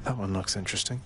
That one looks interesting.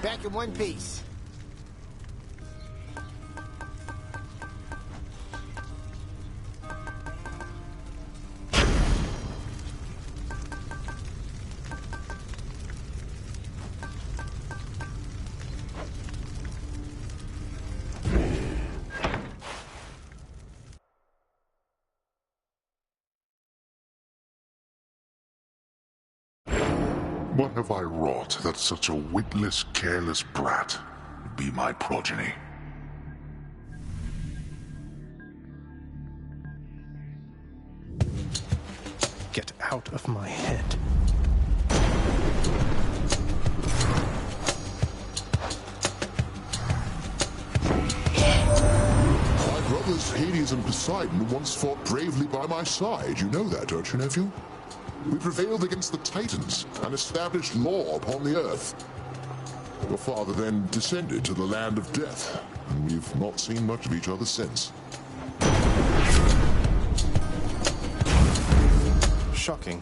Back in one piece. What have I wrought that such a witless, careless brat would be my progeny? Get out of my head. My brothers Hades and Poseidon once fought bravely by my side. You know that, don't you, nephew? We prevailed against the Titans and established law upon the earth. Your father then descended to the land of death, and we've not seen much of each other since. Shocking.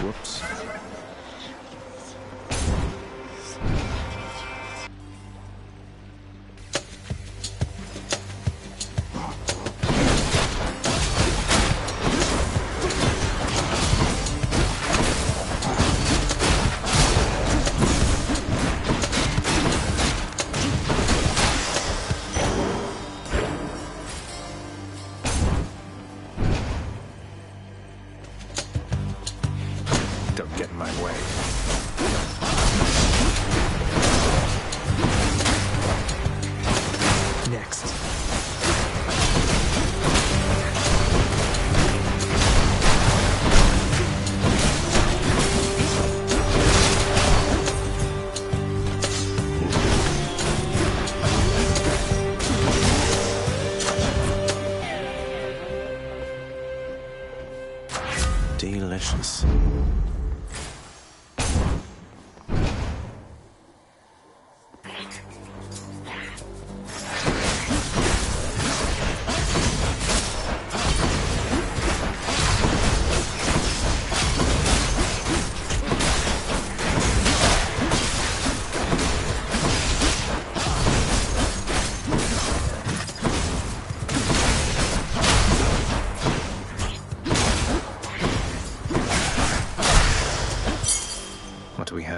Whoops.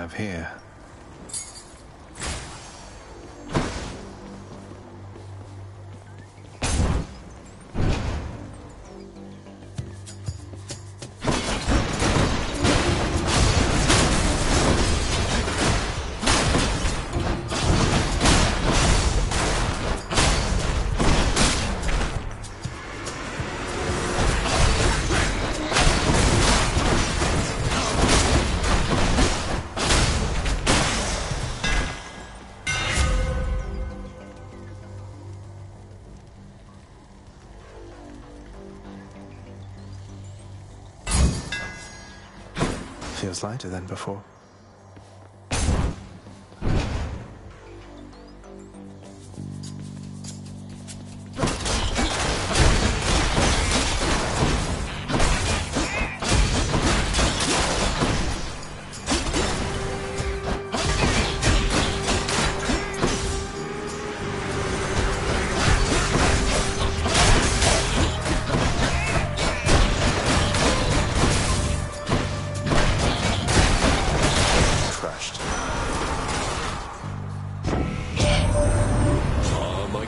have here? Feels lighter than before.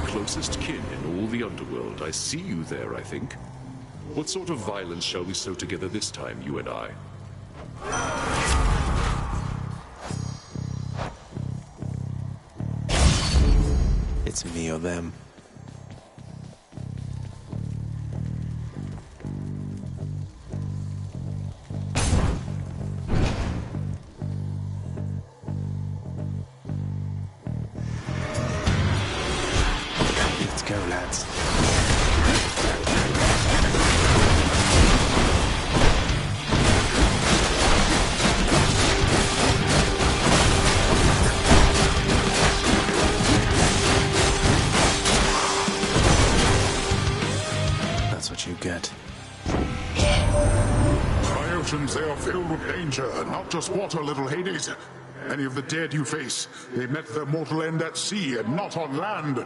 Closest kin in all the underworld. I see you there, I think. What sort of violence shall we sow together this time, you and I? It's me or them. Go, lads. That's what you get. My oceans, they are filled with danger, not just water, little Hades. Any of the dead you face, they met their mortal end at sea and not on land.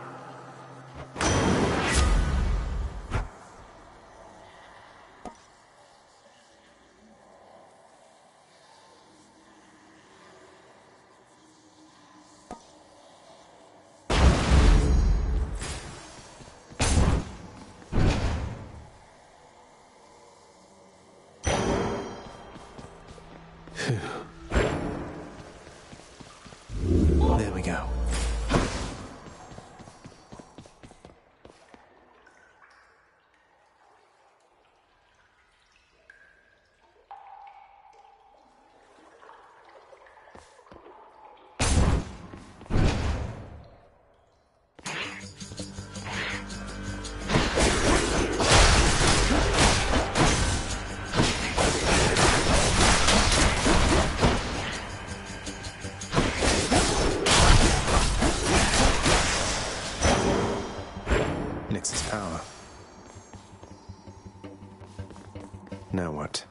There we go. Nix's power. Now what?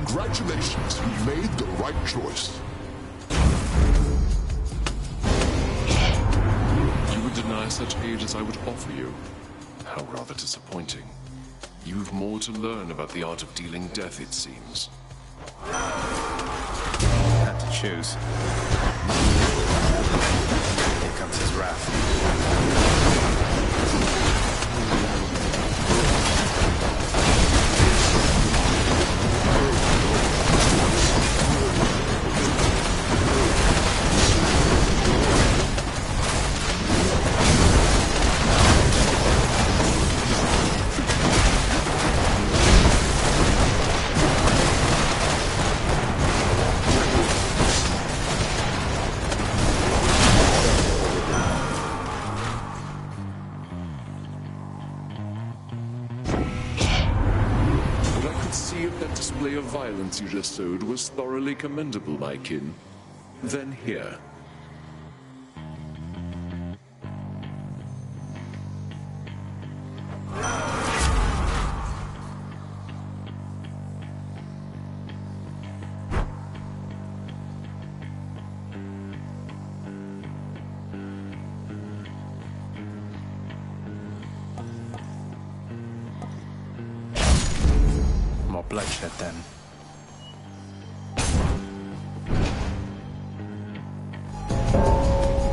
Congratulations, you made the right choice. You would deny such aid as I would offer you. How rather disappointing. You've more to learn about the art of dealing death, it seems. Had to choose. Here comes his wrath. violence you just showed was thoroughly commendable, my kin. Then here. More bloodshed then.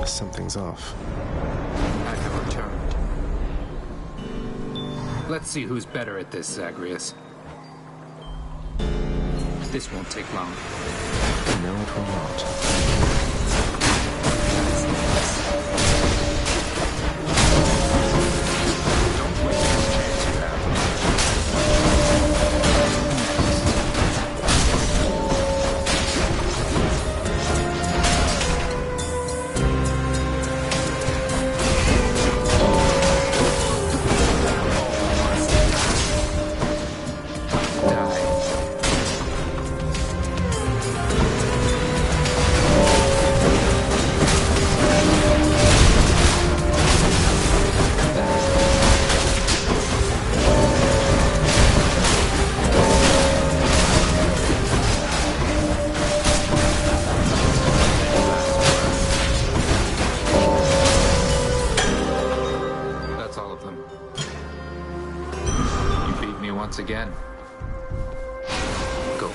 Something's off. I have returned. Let's see who's better at this, Zagreus. This won't take long. No, it will not. Don't waste this chance you have. That's all of them. You beat me once again. Go on.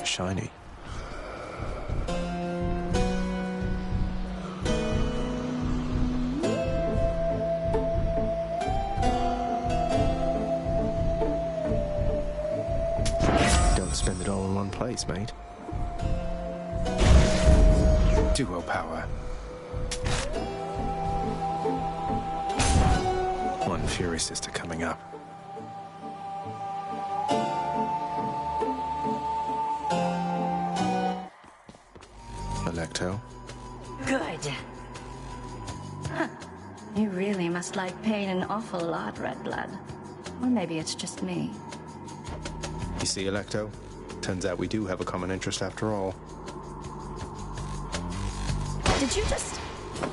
Shiny. Don't spend it all in one place, mate. Duo power. One Fury Sister coming up. Electo. Good. Huh. You really must like pain an awful lot, Red Blood. Or maybe it's just me. You see, Electo? Turns out we do have a common interest after all. Did you just...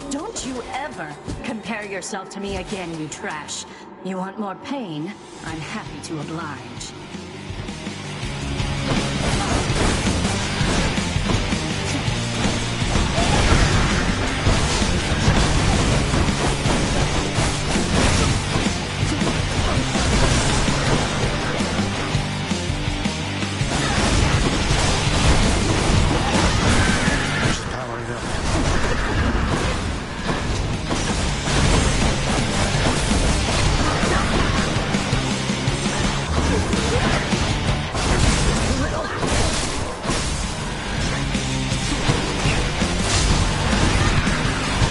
Don't you ever compare yourself to me again, you trash. You want more pain? I'm happy to oblige. She's powering up.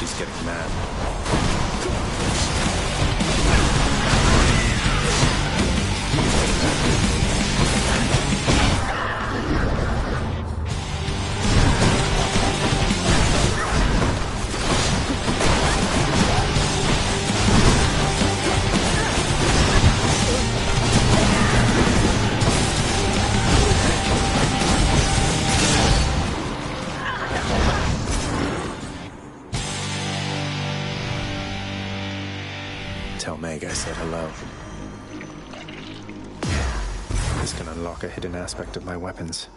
She's getting mad. Tell Meg I said hello. This can unlock a hidden aspect of my weapons.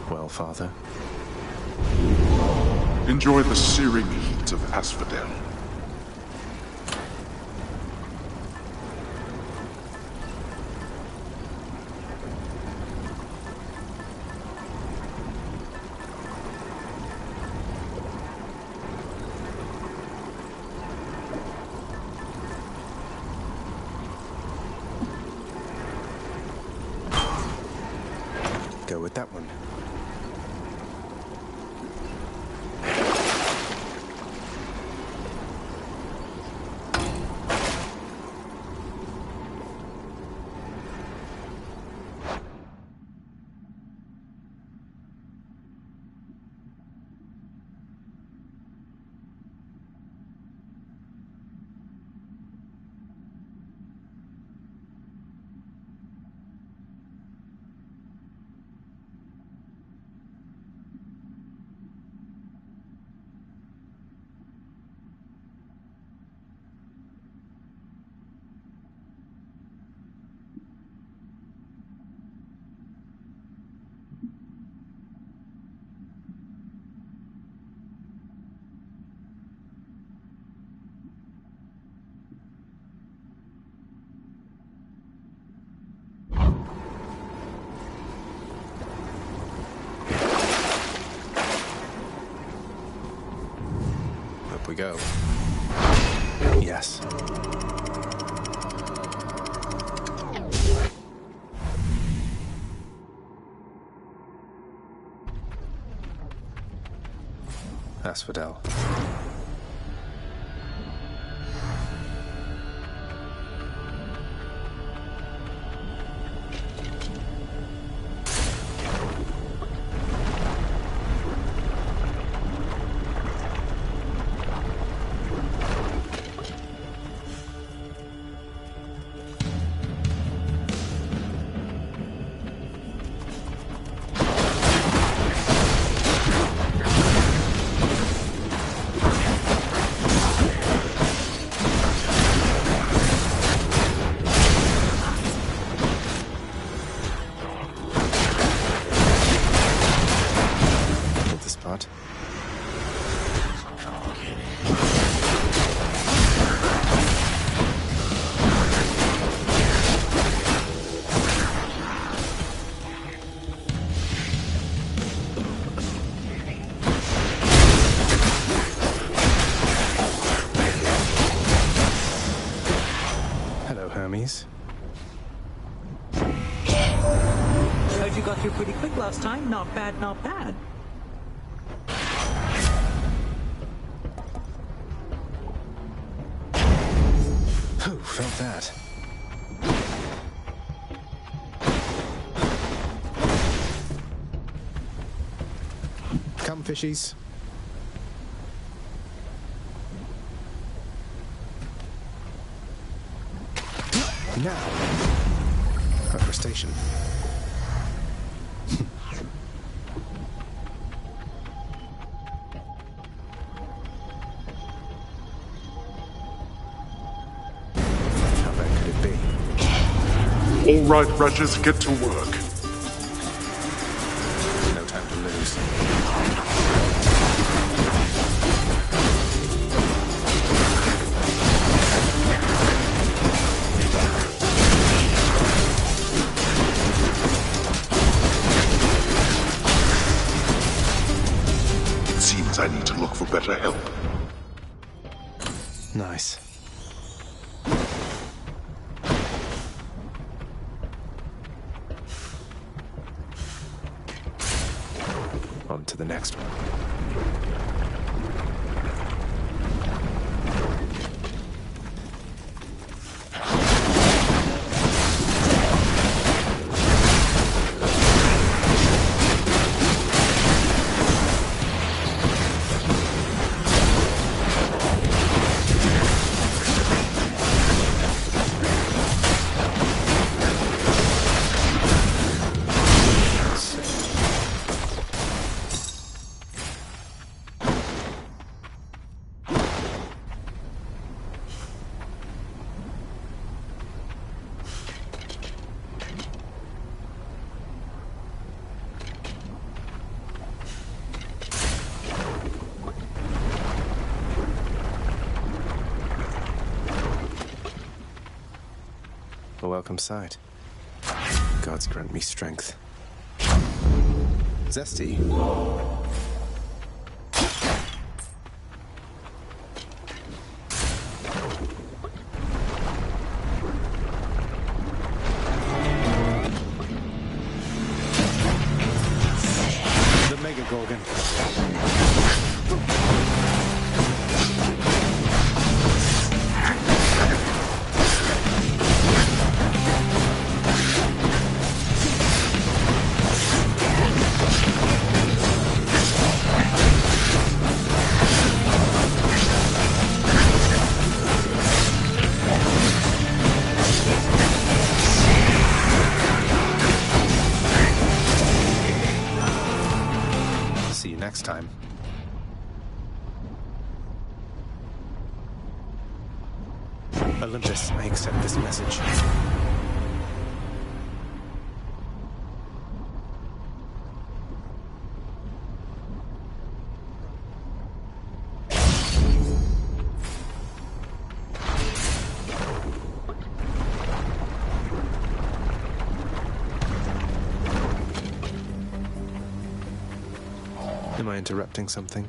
Well, Father? Enjoy the searing heat of Asphodel. Go with that one. we go. Yes. Asphodel. Hermes. Heard you got through pretty quick last time. Not bad, not bad. Who felt that? Come, fishies. Now, a crustacean. How bad could it be? All right, wretches, get to work. No time to lose. I need to look for better help. Nice. On to the next one. A welcome sight. Gods grant me strength. Zesty. The Mega Gorgon. See you next time. Olympus, I accept this message. Am I interrupting something?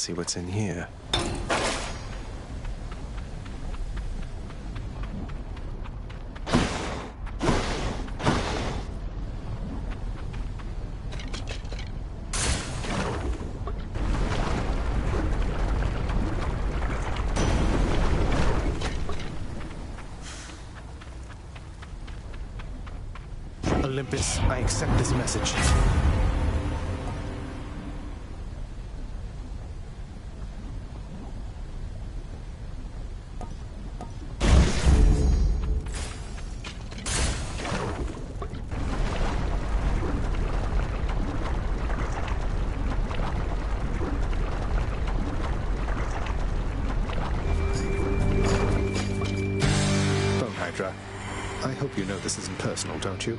see what's in here. Olympus, I accept this message. Bone Hydra, I hope you know this isn't personal, don't you?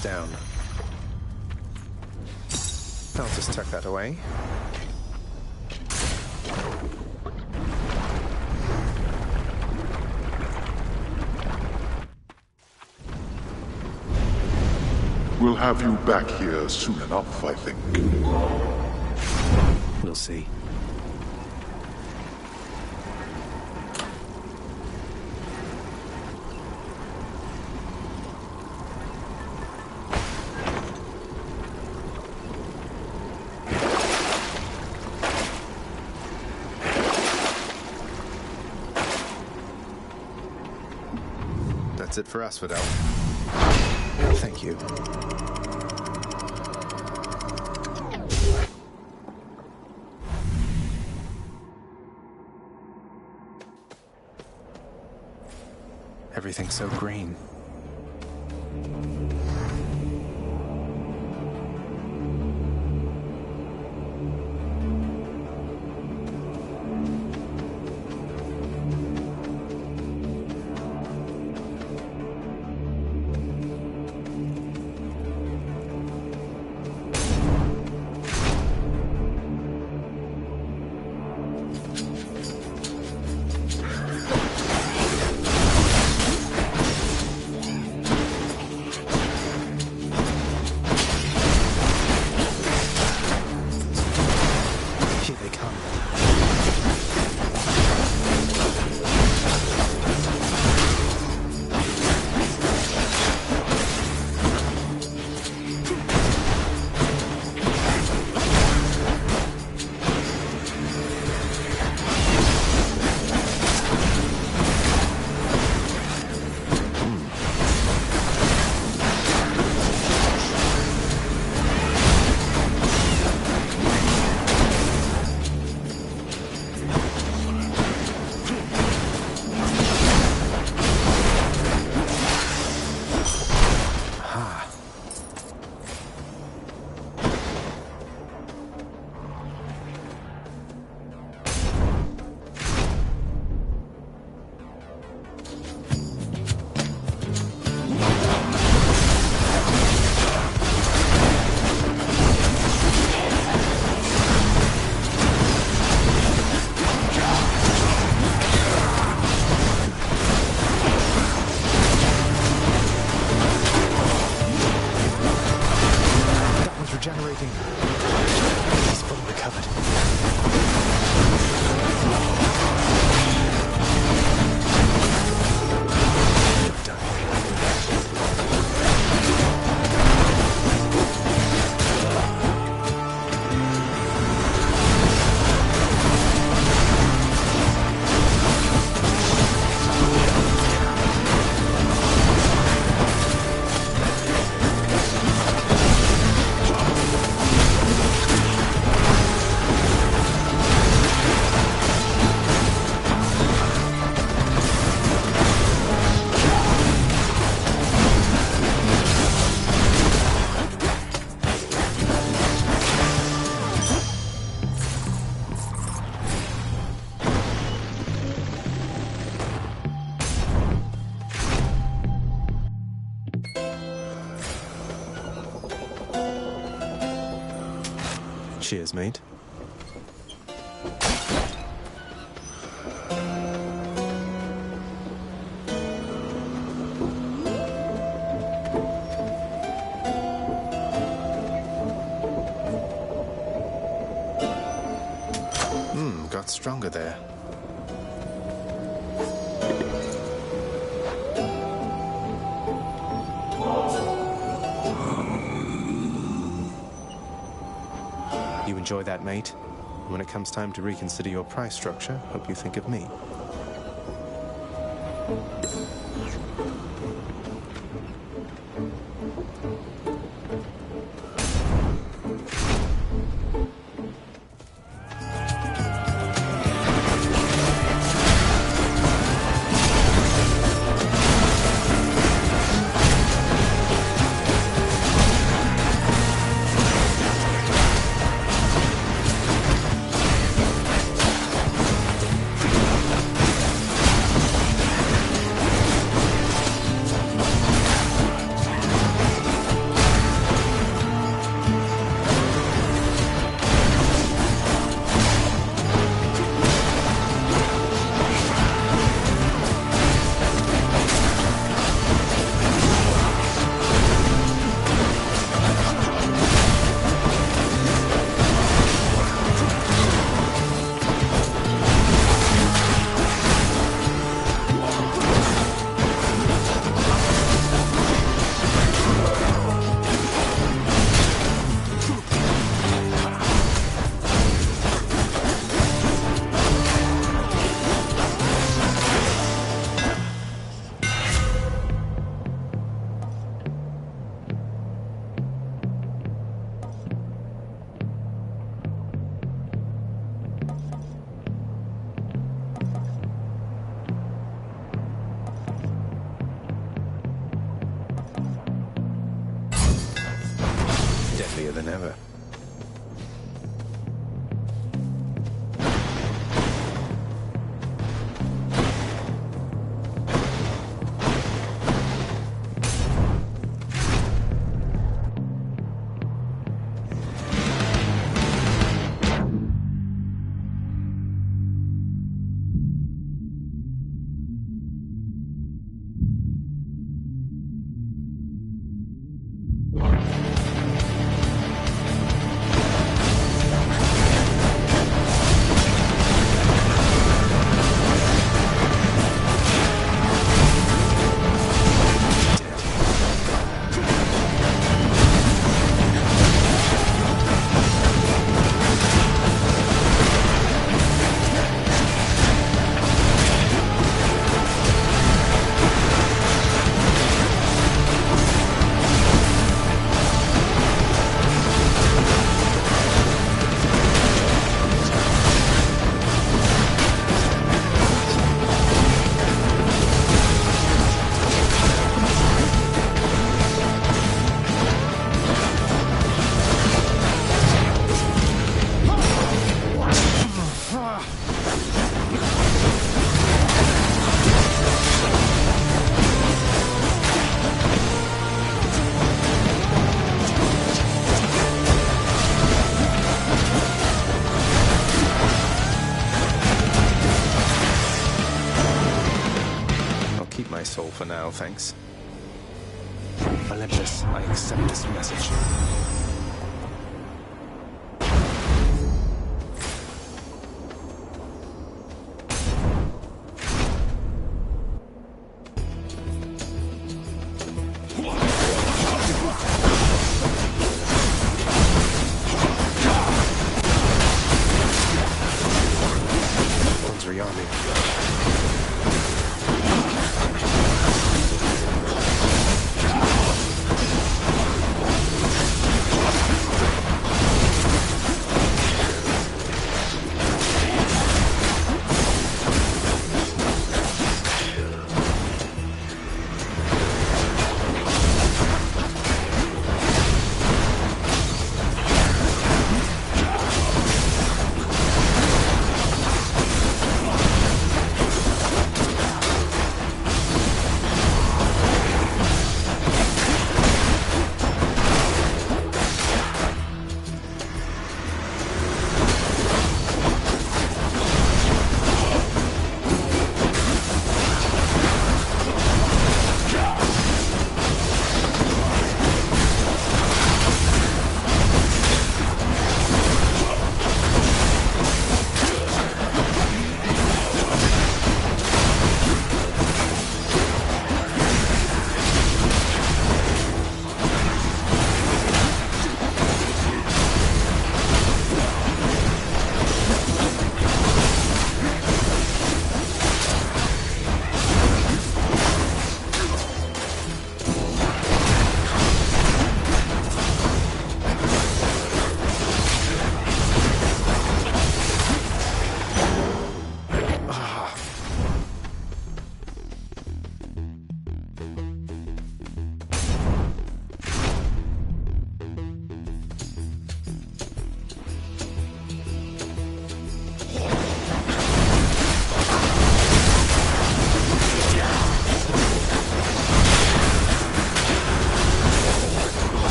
Down. I'll just tuck that away. We'll have you back here soon enough, I think. We'll see. That's it for us, Fidel. Thank you. Everything's so green. Cheers, mate. Got stronger there. You enjoy that, mate? When it comes time to reconsider your price structure, hope you think of me. Deadlier than ever. My soul for now, thanks. Olympus, I accept this message.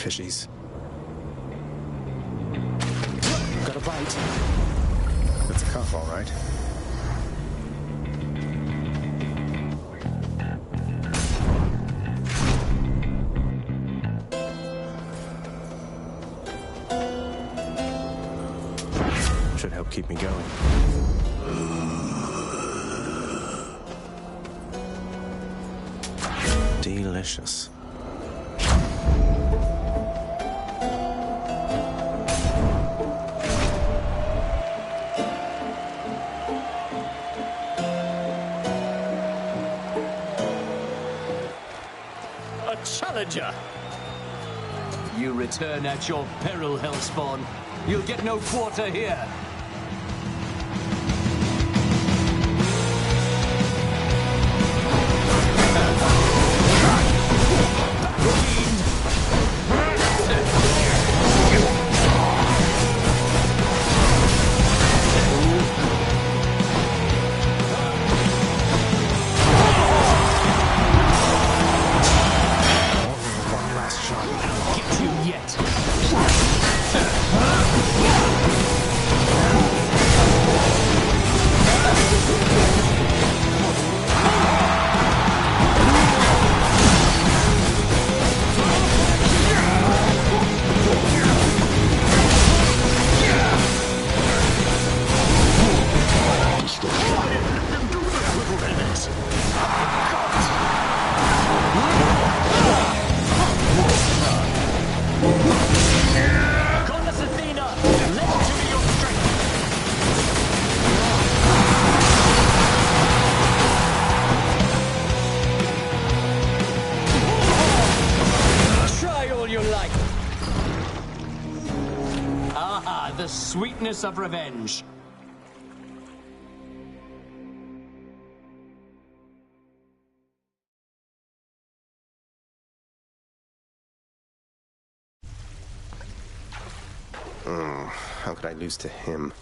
fishies. Got a bite. That's a cuff, all right. Should help keep me going. Delicious. A challenger! You return at your peril, Hellspawn. You'll get no quarter here. The sweetness of revenge. How could I lose to him?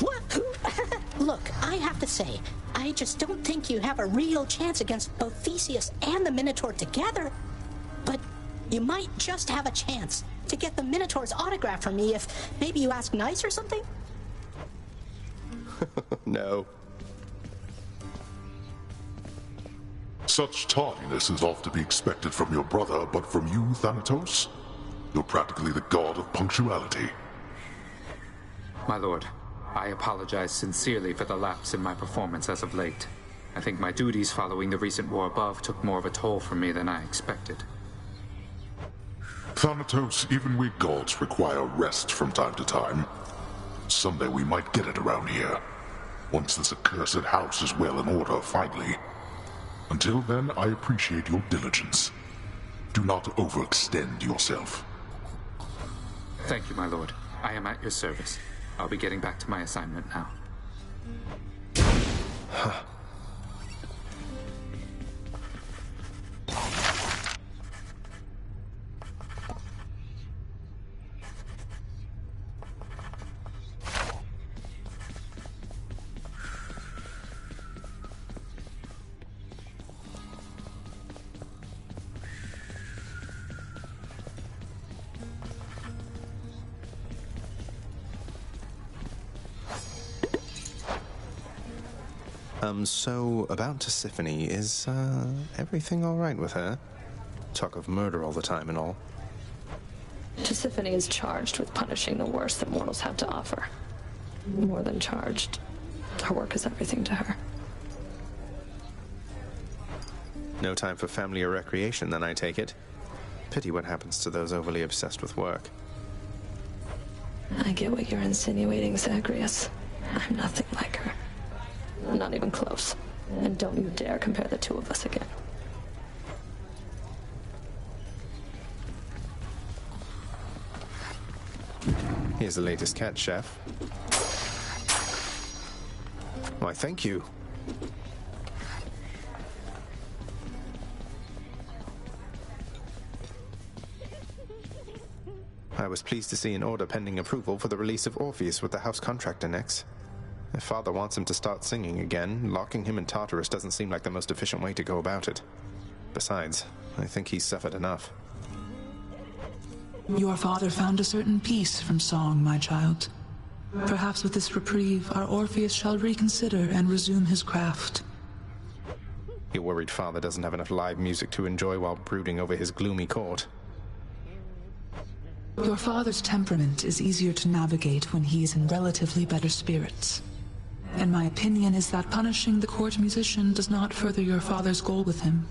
What? Look, I have to say, I just don't think you have a real chance against both Theseus and the Minotaur together. But you might just have a chance to get the Minotaur's autograph from me if maybe you ask nice or something. No. Such tardiness is oft to be expected from your brother, but from you, Thanatos? You're practically the god of punctuality. My lord, I apologize sincerely for the lapse in my performance as of late. I think my duties following the recent war above took more of a toll from me than I expected. Thanatos, even we gods require rest from time to time. Someday we might get it around here. Once this accursed house is well in order, finally. Until then, I appreciate your diligence. Do not overextend yourself. Thank you, my lord. I am at your service. I'll be getting back to my assignment now. So, about Tisiphone, is, everything all right with her? Talk of murder all the time and all. Tisiphone is charged with punishing the worst that mortals have to offer. More than charged. Her work is everything to her. No time for family or recreation, then, I take it. Pity what happens to those overly obsessed with work. I get what you're insinuating, Zagreus. I'm nothing like her. Not even close. And don't you dare compare the two of us again. Here's the latest cat, Chef. Why, thank you. I was pleased to see an order pending approval for the release of Orpheus with the house contract annex. If Father wants him to start singing again, locking him in Tartarus doesn't seem like the most efficient way to go about it. Besides, I think he's suffered enough. Your father found a certain peace from song, my child. Perhaps with this reprieve, our Orpheus shall reconsider and resume his craft. Your worried father doesn't have enough live music to enjoy while brooding over his gloomy court. Your father's temperament is easier to navigate when he is in relatively better spirits. And my opinion is that punishing the court musician does not further your father's goal with him.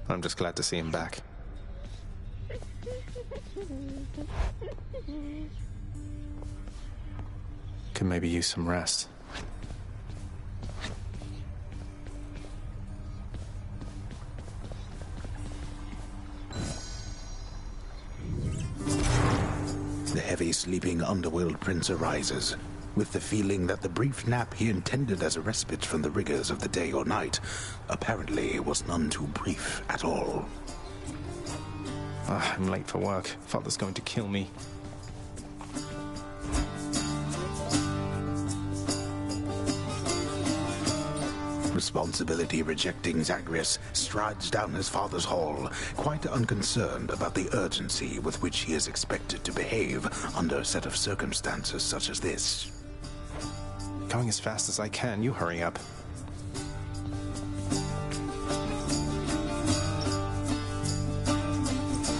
I'm just glad to see him back. Could maybe use some rest. The heavy-sleeping underworld prince arises, with the feeling that the brief nap he intended as a respite from the rigors of the day or night apparently was none too brief at all. I'm late for work. Father's going to kill me. Responsibility-rejecting Zagreus strides down his father's hall, quite unconcerned about the urgency with which he is expected to behave under a set of circumstances such as this. Going as fast as I can, you hurry up.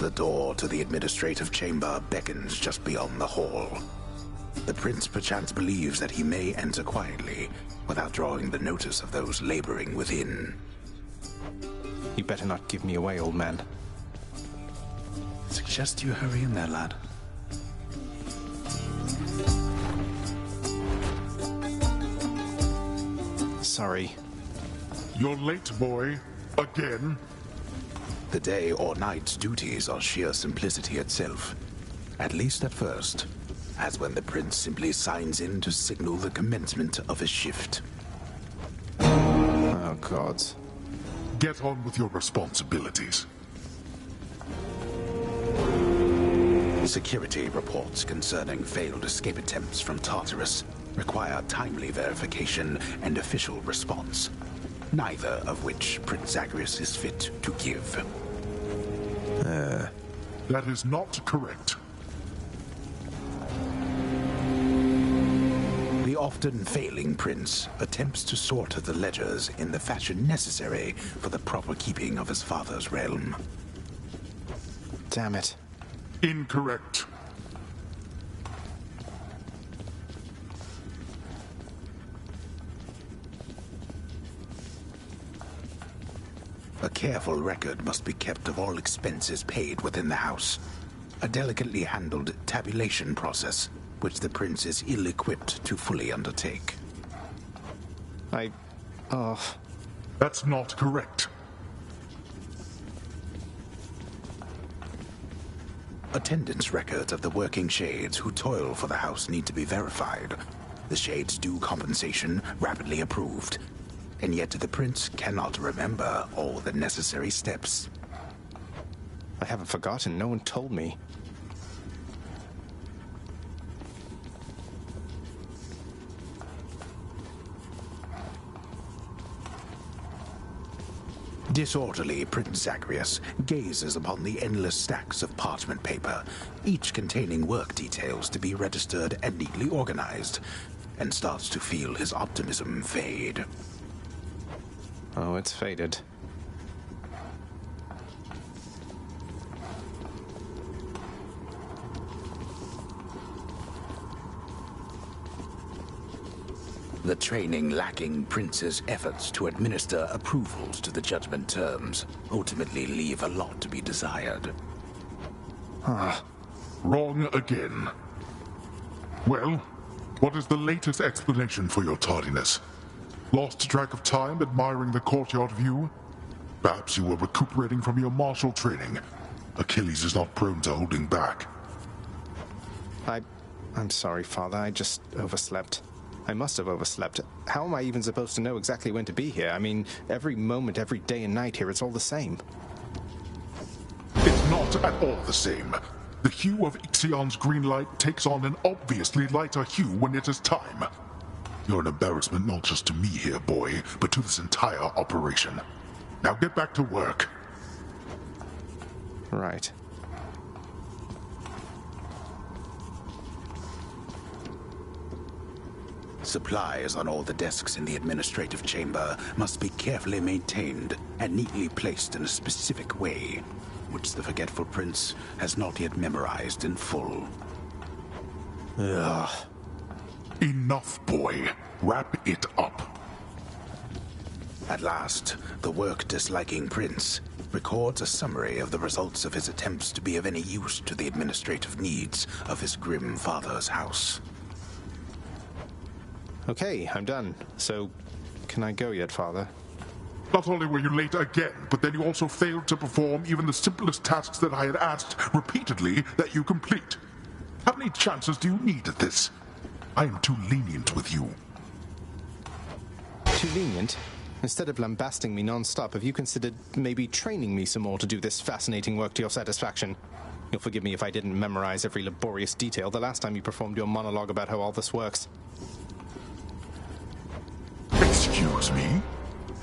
The door to the administrative chamber beckons just beyond the hall. The prince perchance believes that he may enter quietly, without drawing the notice of those laboring within. You better not give me away, old man. Suggest you hurry in there, lad. Sorry. You're late, boy. Again? The day or night's duties are sheer simplicity itself. At least at first. As when the prince simply signs in to signal the commencement of his shift. Oh, gods. Get on with your responsibilities. Security reports concerning failed escape attempts from Tartarus require timely verification and official response, neither of which Prince Zagreus is fit to give. That is not correct. The often failing prince attempts to sort the ledgers in the fashion necessary for the proper keeping of his father's realm. Damn it. Incorrect. A careful record must be kept of all expenses paid within the house. A delicately handled tabulation process, which the prince is ill-equipped to fully undertake. That's not correct. Attendance records of the working shades who toil for the house need to be verified. The shades' due compensation rapidly approved. And yet the prince cannot remember all the necessary steps. I haven't forgotten. No one told me. Disorderly Prince Zagreus gazes upon the endless stacks of parchment paper, each containing work details to be registered and neatly organized, and starts to feel his optimism fade. Oh, it's faded. The training lacking prince's efforts to administer approvals to the judgment terms ultimately leave a lot to be desired. Wrong again. Well, what is the latest explanation for your tardiness? Lost track of time admiring the courtyard view? Perhaps you were recuperating from your martial training. Achilles is not prone to holding back. I'm sorry, Father. I just overslept. I must have overslept. How am I even supposed to know exactly when to be here? I mean, every moment, every day and night here, it's all the same. It's not at all the same. The hue of Ixion's green light takes on an obviously lighter hue when it is time. You're an embarrassment not just to me here, boy, but to this entire operation. Now get back to work. Right. Supplies on all the desks in the administrative chamber must be carefully maintained and neatly placed in a specific way, which the forgetful prince has not yet memorized in full. Ugh. Enough, boy. Wrap it up. At last, the work-disliking prince records a summary of the results of his attempts to be of any use to the administrative needs of his grim father's house. Okay, I'm done. So, can I go yet, Father? Not only were you late again, but then you also failed to perform even the simplest tasks that I had asked repeatedly that you complete. How many chances do you need at this? I am too lenient with you. Too lenient? Instead of lambasting me non-stop, have you considered maybe training me some more to do this fascinating work to your satisfaction? You'll forgive me if I didn't memorize every laborious detail the last time you performed your monologue about how all this works. Excuse me?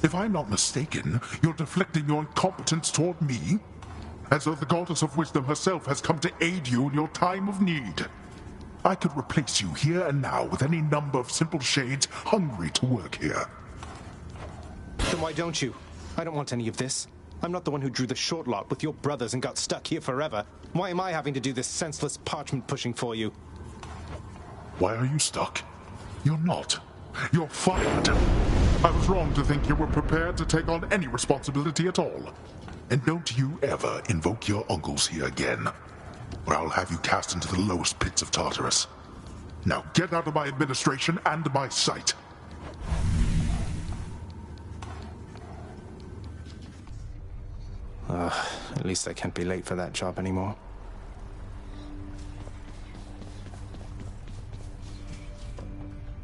If I'm not mistaken, you're deflecting your incompetence toward me? As though the goddess of wisdom herself has come to aid you in your time of need. I could replace you here and now with any number of simple shades hungry to work here. Then why don't you? I don't want any of this. I'm not the one who drew the short lot with your brothers and got stuck here forever. Why am I having to do this senseless parchment pushing for you? Why are you stuck? You're not. You're fired. I was wrong to think you were prepared to take on any responsibility at all. And don't you ever invoke your uncles here again, or I'll have you cast into the lowest pits of Tartarus. Now get out of my administration and my sight. At least I can't be late for that job anymore.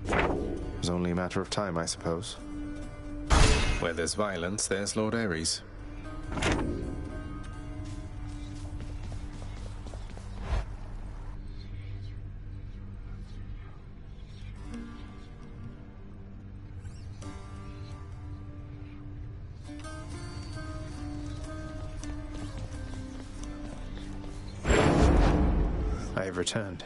It's only a matter of time, I suppose. Where there's violence, there's Lord Ares. I have returned.